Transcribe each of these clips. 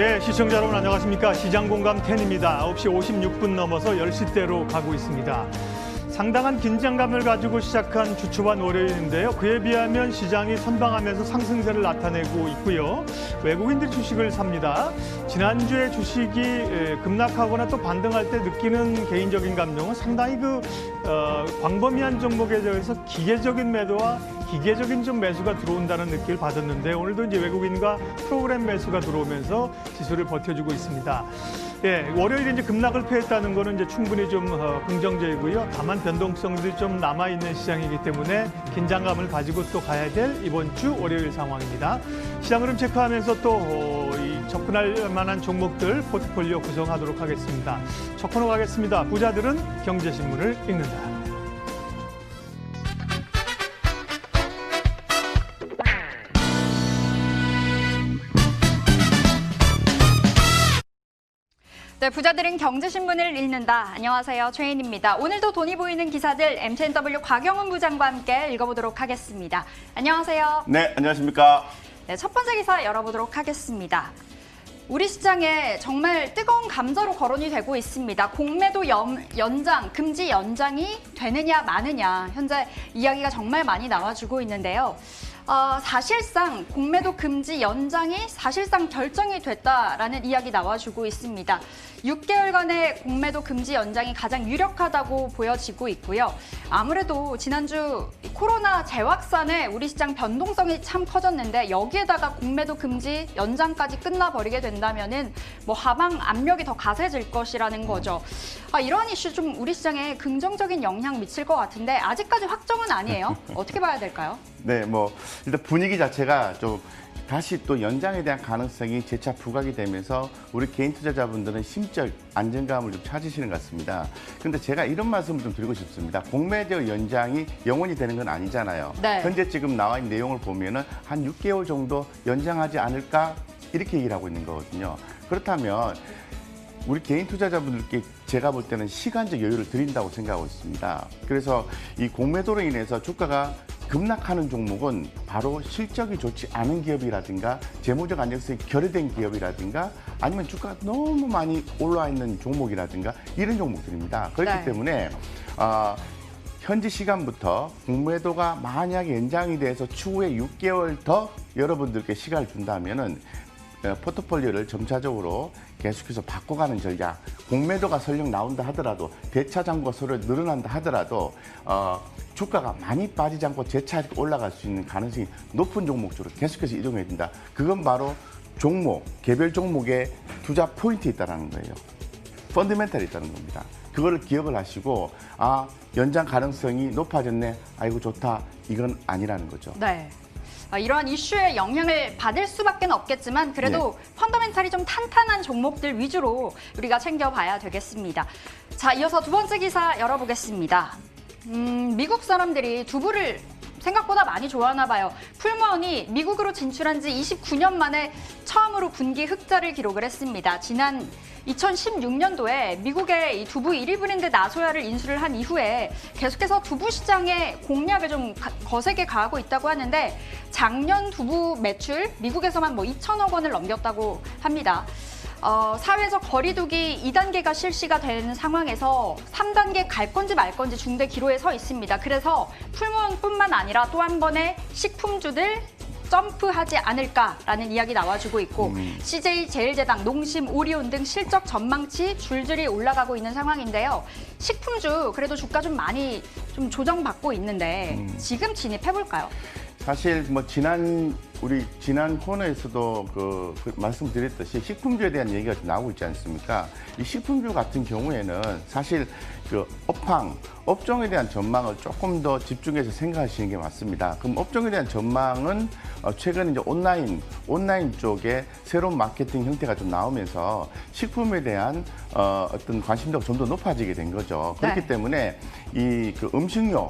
예, 시청자 여러분 안녕하십니까. 시장공감 10입니다. 9시 56분 넘어서 10시대로 가고 있습니다. 상당한 긴장감을 가지고 시작한 주 초반 월요일인데요. 그에 비하면 시장이 선방하면서 상승세를 나타내고 있고요. 외국인들이 주식을 삽니다. 지난주에 주식이 급락하거나 또 반등할 때 느끼는 개인적인 감정은 상당히 광범위한 종목에 대해서 기계적인 매도와 기계적인 좀 매수가 들어온다는 느낌을 받았는데 오늘도 이제 외국인과 프로그램 매수가 들어오면서 지수를 버텨주고 있습니다. 예, 월요일에 이제 급락을 피했다는 거는 이제 충분히 좀 긍정적이고요. 다만 변동성들이 좀 남아있는 시장이기 때문에 긴장감을 가지고 또 가야 될 이번 주 월요일 상황입니다. 시장 흐름 체크하면서 또 접근할 만한 종목들 포트폴리오 구성하도록 하겠습니다. 첫 코너 가겠습니다. 부자들은 경제신문을 읽는다. 네, 부자들은 경제신문을 읽는다. 안녕하세요, 최인입니다. 오늘도 돈이 보이는 기사들 MTNW 곽영훈 부장과 함께 읽어보도록 하겠습니다. 안녕하세요. 네, 안녕하십니까. 네, 첫 번째 기사 열어보도록 하겠습니다. 우리 시장에 정말 뜨거운 감자로 거론이 되고 있습니다. 공매도 연장, 금지 연장이 되느냐 마느냐 현재 이야기가 정말 많이 나와주고 있는데요. 사실상 공매도 금지 연장이 사실상 결정이 됐다라는 이야기 나와주고 있습니다. 6개월간의 공매도 금지 연장이 가장 유력하다고 보여지고 있고요. 아무래도 지난주 코로나 재확산에 우리 시장 변동성이 참 커졌는데 여기에다가 공매도 금지 연장까지 끝나버리게 된다면은 뭐 하방 압력이 더 가세질 것이라는 거죠. 이러한 이슈 좀 우리 시장에 긍정적인 영향 미칠 것 같은데 아직까지 확정은 아니에요. 어떻게 봐야 될까요? 네, 일단 분위기 자체가 좀 다시 또 연장에 대한 가능성이 재차 부각이 되면서 우리 개인 투자자분들은 심적 안정감을 좀 찾으시는 것 같습니다. 그런데 제가 이런 말씀을 좀 드리고 싶습니다. 공매도 연장이 영원히 되는 건 아니잖아요. 네. 현재 지금 나와 있는 내용을 보면은 한 6개월 정도 연장하지 않을까 이렇게 얘기를 하고 있는 거거든요. 그렇다면 우리 개인 투자자분들께 제가 볼 때는 시간적 여유를 드린다고 생각하고 있습니다. 그래서 이 공매도로 인해서 주가가 급락하는 종목은 바로 실적이 좋지 않은 기업이라든가 재무적 안정성이 결여된 기업이라든가 아니면 주가가 너무 많이 올라와 있는 종목이라든가 이런 종목들입니다. 그렇기 때문에 현지 시간부터 공매도가 만약에 연장이 돼서 추후에 6개월 더 여러분들께 시간을 준다면은 포트폴리오를 점차적으로 계속해서 바꿔가는 전략, 공매도가 설령 나온다 하더라도 대차 잔고가 서로 늘어난다 하더라도 주가가 많이 빠지지 않고 재차 이렇게 올라갈 수 있는 가능성이 높은 종목 쪽으로 계속해서 이동해야 된다. 그건 바로 종목, 개별 종목의 투자 포인트에 있다는 거예요. 펀더멘탈이 있다는 겁니다. 그거를 기억을 하시고 연장 가능성이 높아졌네, 아이고 좋다, 이건 아니라는 거죠. 네. 이러한 이슈에 영향을 받을 수밖에 없겠지만 그래도 펀더멘탈이 좀 탄탄한 종목들 위주로 우리가 챙겨봐야 되겠습니다. 자, 이어서 두 번째 기사 열어보겠습니다. 미국 사람들이 두부를 생각보다 많이 좋아하나 봐요. 풀무원이 미국으로 진출한 지 29년 만에 처음으로 분기 흑자를 기록을 했습니다. 지난 2016년도에 미국의 이 두부 1위 브랜드 나소야를 인수를 한 이후에 계속해서 두부 시장에 공략을 좀 거세게 가하고 있다고 하는데 작년 두부 매출 미국에서만 2천억 원을 넘겼다고 합니다. 사회적 거리두기 2단계가 실시가 되는 상황에서 3단계 갈 건지 말 건지 중대 기로에 서 있습니다. 그래서 풀무원뿐만 아니라 또 한 번의 식품주들 점프하지 않을까라는 이야기 나와주고 있고 CJ 제일제당, 농심, 오리온 등 실적 전망치 줄줄이 올라가고 있는 상황인데요. 식품주 그래도 주가 좀 많이 좀 조정받고 있는데 지금 진입해볼까요? 사실 우리 지난 코너에서도 말씀드렸듯이 식품주에 대한 얘기가 좀 나오고 있지 않습니까? 이 식품주 같은 경우에는 사실 업종에 대한 전망을 조금 더 집중해서 생각하시는 게 맞습니다. 그럼 업종에 대한 전망은 최근에 이제 온라인 쪽에 새로운 마케팅 형태가 좀 나오면서 식품에 대한 어떤 관심도가 좀 더 높아지게 된 거죠. 그렇기 때문에 이 음식료,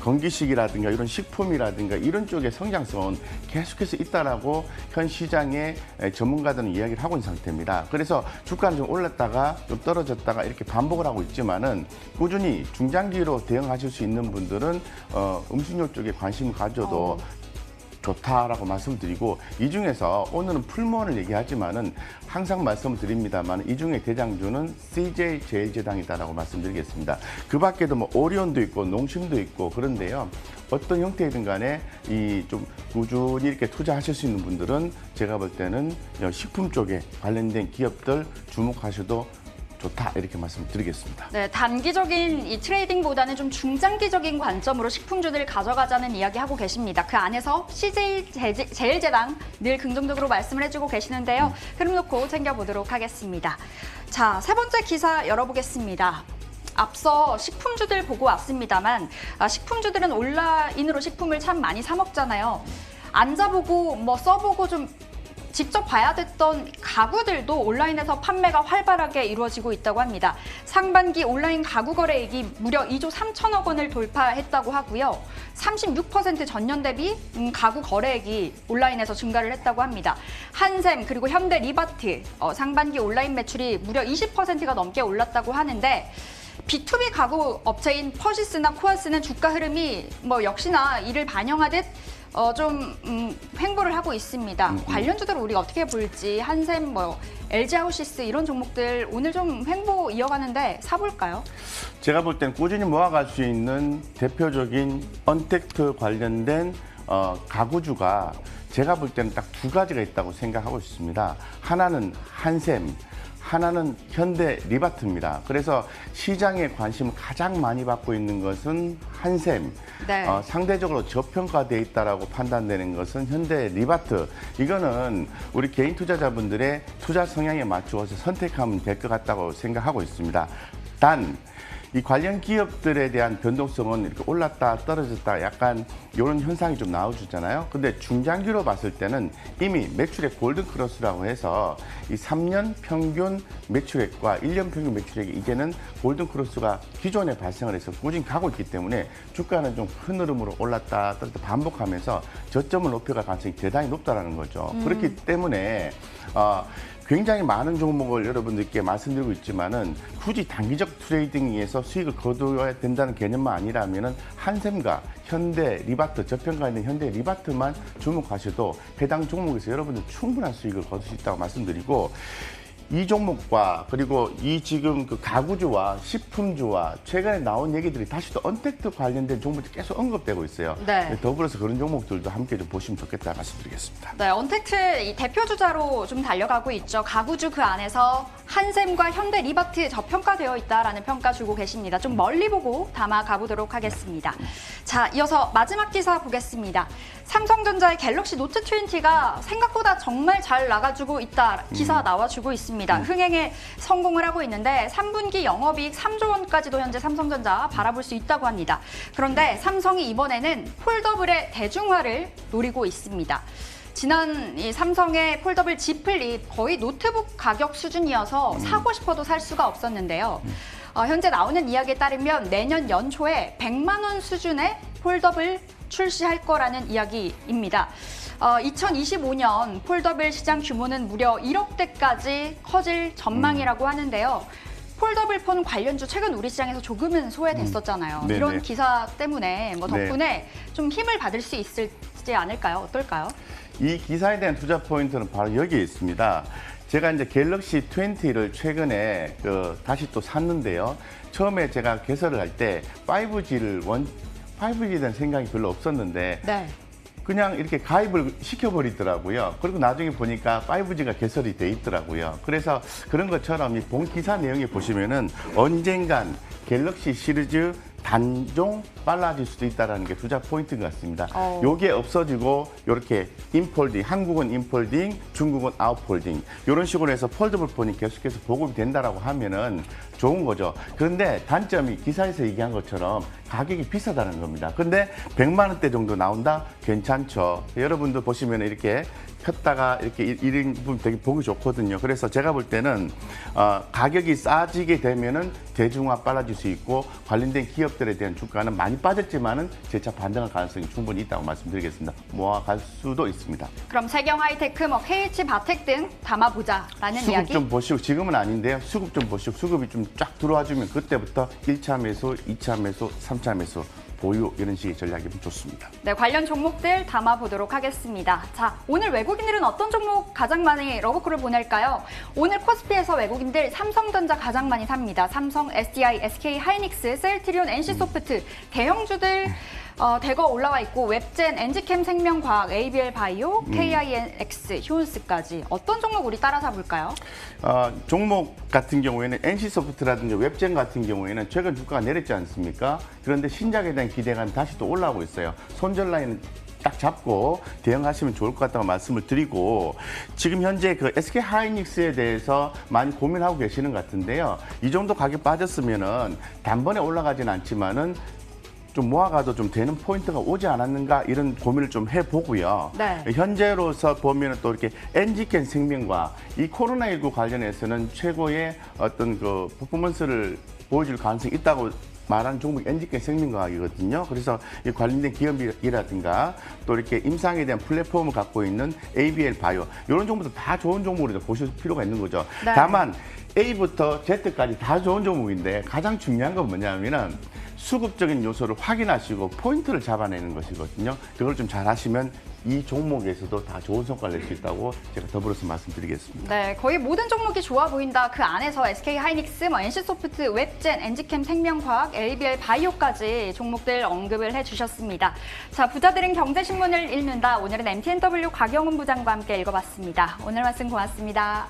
건기식이라든가 이런 식품이라든가 이런 쪽의 성장성은 계속해서 있다라고 현 시장의 전문가들은 이야기를 하고 있는 상태입니다. 그래서 주가는 좀 올랐다가 좀 떨어졌다가 이렇게 반복을 하고 있지만은 꾸준히 중장기로 대응하실 수 있는 분들은 음식료 쪽에 관심을 가져도 좋다라고 말씀드리고, 이 중에서 오늘은 풀무원을 얘기하지만은 항상 말씀을 드립니다만 이 중에 대장주는 CJ 제일제당이다라고 말씀드리겠습니다. 그 밖에도 뭐 오리온도 있고 농심도 있고 그런데요. 어떤 형태이든 간에 이 좀 꾸준히 이렇게 투자하실 수 있는 분들은 제가 볼 때는 식품 쪽에 관련된 기업들 주목하셔도 좋다, 이렇게 말씀드리겠습니다. 네, 단기적인 이 트레이딩보다는 좀 중장기적인 관점으로 식품주들을 가져가자는 이야기 하고 계십니다. 그 안에서 CJ 제일제당 늘 긍정적으로 말씀을 해주고 계시는데요. 흐름 놓고 챙겨보도록 하겠습니다. 자, 세 번째 기사 열어보겠습니다. 앞서 식품주들 보고 왔습니다만 식품주들은 온라인으로 식품을 참 많이 사 먹잖아요. 앉아보고 뭐 써보고 좀 직접 봐야 됐던 가구들도 온라인에서 판매가 활발하게 이루어지고 있다고 합니다. 상반기 온라인 가구 거래액이 무려 2조 3천억 원을 돌파했다고 하고요. 36% 전년 대비 가구 거래액이 온라인에서 증가를 했다고 합니다. 한샘 그리고 현대 리바트 상반기 온라인 매출이 무려 20%가 넘게 올랐다고 하는데 B2B 가구 업체인 퍼시스나 코아스는 주가 흐름이 뭐 역시나 이를 반영하듯 횡보를 하고 있습니다. 관련주들을 우리가 어떻게 볼지 한샘, LG 하우시스 이런 종목들 오늘 좀 횡보 이어가는데 사볼까요? 제가 볼 땐 꾸준히 모아갈 수 있는 대표적인 언택트 관련된 가구주가 제가 볼 때는 딱 두 가지가 있다고 생각하고 있습니다. 하나는 한샘, 하나는 현대 리바트입니다. 그래서 시장의 관심을 가장 많이 받고 있는 것은 한샘, 네. 상대적으로 저평가되어 있다라고 판단되는 것은 현대 리바트. 이거는 우리 개인 투자자분들의 투자 성향에 맞추어서 선택하면 될 것 같다고 생각하고 있습니다. 단, 이 관련 기업들에 대한 변동성은 이렇게 올랐다 떨어졌다 약간 이런 현상이 좀 나와주잖아요. 근데 중장기로 봤을 때는 이미 매출액 골든크로스라고 해서 이 3년 평균 매출액과 1년 평균 매출액이 이제는 골든크로스가 기존에 발생을 해서 꾸준히 가고 있기 때문에 주가는 좀 큰 흐름으로 올랐다 떨어졌다 반복하면서 저점을 높여갈 가능성이 대단히 높다는 거죠. 그렇기 때문에 굉장히 많은 종목을 여러분들께 말씀드리고 있지만은 굳이 단기적 트레이딩에서 수익을 거둬야 된다는 개념만 아니라면은 한샘과 현대 리바트, 저평가 있는 현대 리바트만 주목하셔도 해당 종목에서 여러분들 충분한 수익을 거둘 수 있다고 말씀드리고, 이 종목과 그리고 이 지금 그 가구주와 식품주와 최근에 나온 얘기들이 다시 또 언택트 관련된 종목들이 계속 언급되고 있어요. 네. 더불어서 그런 종목들도 함께 좀 보시면 좋겠다 말씀드리겠습니다. 네, 언택트 이 대표 주자로 좀 달려가고 있죠. 가구주 그 안에서 한샘과 현대 리바트 저평가되어 있다라는 평가 주고 계십니다. 좀 멀리 보고 담아 가보도록 하겠습니다. 자, 이어서 마지막 기사 보겠습니다. 삼성전자의 갤럭시 노트 20가 생각보다 정말 잘 나가주고 있다 기사 나와주고 있습니다. 흥행에 성공을 하고 있는데 3분기 영업이익 3조 원까지도 현재 삼성전자 바라볼 수 있다고 합니다. 그런데 삼성이 이번에는 폴더블의 대중화를 노리고 있습니다. 지난 이 삼성의 폴더블 Z 플립 거의 노트북 가격 수준이어서 사고 싶어도 살 수가 없었는데요. 현재 나오는 이야기에 따르면 내년 연초에 100만 원 수준의 폴더블 출시할 거라는 이야기입니다. 2025년 폴더블 시장 규모는 무려 1억대까지 커질 전망이라고 하는데요. 폴더블 폰 관련주 최근 우리 시장에서 조금은 소외됐었잖아요. 네네. 이런 기사 때문에 덕분에 좀 힘을 받을 수 있을지 않을까요? 어떨까요? 이 기사에 대한 투자 포인트는 바로 여기에 있습니다. 제가 이제 갤럭시 20를 최근에 다시 또 샀는데요. 처음에 제가 개설을 할 때 5G에 대한 생각이 별로 없었는데 네. 그냥 이렇게 가입을 시켜버리더라고요. 그리고 나중에 보니까 5G가 개설이 돼 있더라고요. 그래서 그런 것처럼 이 본 기사 내용에 보시면은 언젠간 갤럭시 시리즈 단종 빨라질 수도 있다는 게 투자 포인트인 것 같습니다. 요게 없어지고 이렇게 인폴딩, 한국은 인폴딩, 중국은 아웃폴딩 이런 식으로 해서 폴더블 폰이 계속해서 보급이 된다라고 하면은 좋은 거죠. 그런데 단점이 기사에서 얘기한 것처럼 가격이 비싸다는 겁니다. 근데 100만 원대 정도 나온다? 괜찮죠. 여러분들 보시면 이렇게 폈다가 이렇게 이런 부분 되게 보기 좋거든요. 그래서 제가 볼 때는 가격이 싸지게 되면은 대중화 빨라질 수 있고 관련된 기업들에 대한 주가는 많이 빠졌지만은 재차 반등할 가능성이 충분히 있다고 말씀드리겠습니다. 모아갈 수도 있습니다. 그럼 세경 하이테크, KH 바텍 등 담아보자라는 수급 이야기. 좀 보시고 지금은 아닌데요. 수급 좀 보시고 수급이 좀 쫙 들어와 주면 그때부터 1차 매수, 2차 매수, 3차 매수 보유 이런 식의 전략이면 좋습니다. 네, 관련 종목들 담아보도록 하겠습니다. 자, 오늘 외국인들은 어떤 종목 가장 많이 러브콜을 보낼까요? 오늘 코스피에서 외국인들 삼성전자 가장 많이 삽니다. 삼성, SDI, SK 하이닉스, 셀트리온, NC소프트 대형주들 대거 올라와 있고 웹젠, 엔지캠 생명과학, ABL 바이오, KINX, 휴온스까지 어떤 종목 우리 따라서 볼까요? 종목 같은 경우에는 NC소프트라든지 웹젠 같은 경우에는 최근 주가가 내렸지 않습니까? 그런데 신작에 대한 기대가 다시 또 올라오고 있어요. 손절 라인 딱 잡고 대응하시면 좋을 것 같다고 말씀을 드리고 지금 현재 그 SK 하이닉스에 대해서 많이 고민하고 계시는 것 같은데요. 이 정도 가격 빠졌으면은 단번에 올라가진 않지만은 좀 모아가도 좀 되는 포인트가 오지 않았는가 이런 고민을 좀 해보고요. 네. 현재로서 보면 또 이렇게 엔지켄 생명과 이 코로나19 관련해서는 최고의 어떤 그 퍼포먼스를 보여줄 가능성이 있다고 말하는 종목이 엔지켄 생명과학이거든요. 그래서 이 관련된 기업이라든가 또 이렇게 임상에 대한 플랫폼을 갖고 있는 ABL 바이오 이런 종목도 다 좋은 종목으로 보실 필요가 있는 거죠. 네. 다만 A부터 Z까지 다 좋은 종목인데 가장 중요한 건 뭐냐면은 수급적인 요소를 확인하시고 포인트를 잡아내는 것이거든요. 그걸 좀 잘 하시면 이 종목에서도 다 좋은 성과를 낼 수 있다고 제가 더불어서 말씀드리겠습니다. 네, 거의 모든 종목이 좋아 보인다. 그 안에서 SK 하이닉스, NC소프트, 웹젠, 엔지캠 생명과학, ABL 바이오까지 종목들 언급을 해주셨습니다. 자, 부자들은 경제신문을 읽는다. 오늘은 MTNW 곽영훈 부장과 함께 읽어봤습니다. 오늘 말씀 고맙습니다.